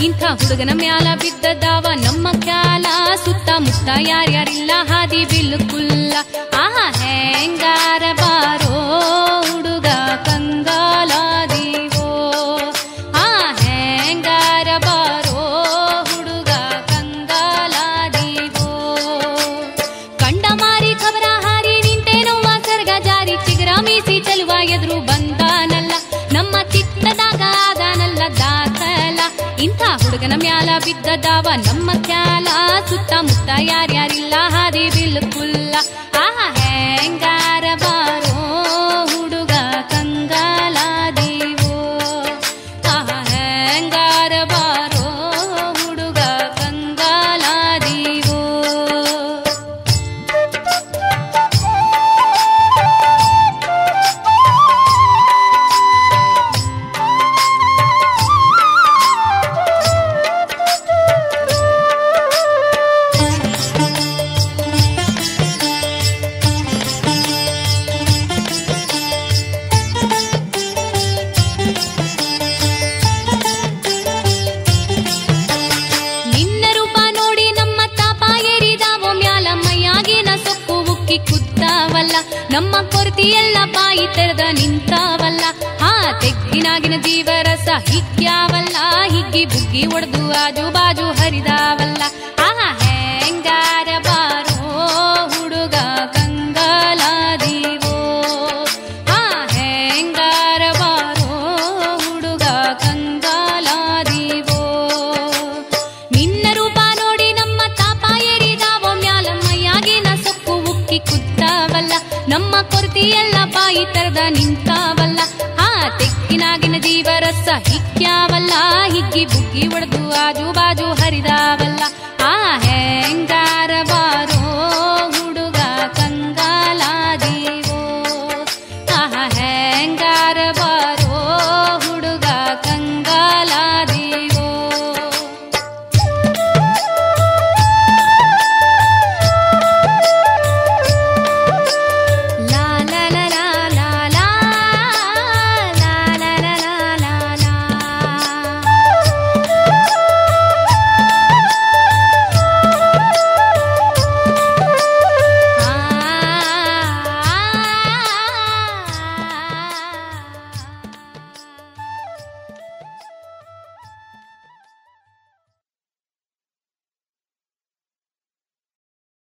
ಇಂಥ ಹುಡುಗನ ಮ್ಯಾಲ ಬಿದ್ದದಾವ ನಮ್ಮ ಖ್ಯಾಲ, ಸುತ್ತಮುತ್ತ ಯಾರ್ಯಾರಿಲ್ಲ ಹಾದಿ ಬಿಲ್ಕುಲ್ಲ. ಆಹಾ ಹೆಂಗಾರ ಬಾರೋ ಹುಡುಗ ಕಂಗಾಲಾದೀವೋ, ಆ ಹೆಂಗಾರ ಬಾರೋ ಹುಡುಗ ಕಂಗಾಲಾದೀವೋ. ಕಂಡ ಮಾರಿ ಖಬರ ಹಾರಿ ನಿಂತೇನೋವ ಸರ್ಗ ಜಾರಿ, ಚಿಗರ ಮೀಸಿ ಚೆಲುವ ಎದುರು ಬಂದಾನಲ್ಲ, ನಮ್ಮ ಚಿತ್ತದಾಗ ಆದಾನಲ್ಲ ದಾಖಲ. ಇಂಥ ಹುಡುಗನ ಮ್ಯಾಲ ಬಿದ್ದದಾವ ನಮ್ಮ ಖ್ಯಾಲ, ಸುತ್ತಮುತ್ತ ಯಾರ್ಯಾರಿಲ್ಲ ಹಾದಿ ಬಿಲ್ಕುಲ್ಲ. ಆಹಾ ಹೆಂಗಾರ ಬಾರೋ ಹುಡುಗ ಕಂಗಾಲಾದೀವೋ, ಆಹಾ ಹೆಂಗಾರ ಬಾರೋ ಹುಡುಗ ಕಂಗಾಲಾದೀವೋ. ನಮ್ಮ ಕೊರತಿ ಎಲ್ಲ ಬಾಯಿ ತೆರೆದ ನಿಂತಾವಲ್ಲ, ಆ ತೆಗ್ಗಿನಾಗಿನ ಜೀವರಸ ಹಿಗ್ಗ್ಯಾವಲ್ಲ, ಹಿಗ್ಗಿ ಬುಗ್ಗಿ ಒಡೆದು ಆಜು ಬಾಜು ಹರಿದಾವಲ್ಲ. ಆಹಾ ಹೆಂಗಾರ ಬಾರೋ ಹುಡುಗ ಕಂಗಾಲಾದೀವೋ, ಆ ಹೆಂಗಾರ ಬಾರೋ ಹುಡುಗ ಕಂಗಾಲಾದೀವೋ. ನಿನ್ನ ರೂಪ ನೋಡಿ ನಮ್ಮ ತಾಪ ಏರಿದಾವೋ ಮ್ಯಾಲ, ಮೈಯಾಗಿನ ಸೊಕ್ಕು ಉಕ್ಕಿ ಕುತ್ತಾವಲ್ಲ, ನಮ್ಮ ಕೊರತಿ ಎಲ್ಲ ಬಾಯಿ ತೆರೆದ ನಿಂತಾವಲ್ಲ, ಆ ತೆಕ್ಕಿನಾಗಿನ ಜೀವರಸ ಹಿಗ್ಗ್ಯಾವಲ್ಲ, ಹಿಗ್ಗಿ ಬುಗ್ಗಿ ಒಡೆದು ಆಜು ಬಾಜು ಹರಿದಾವ.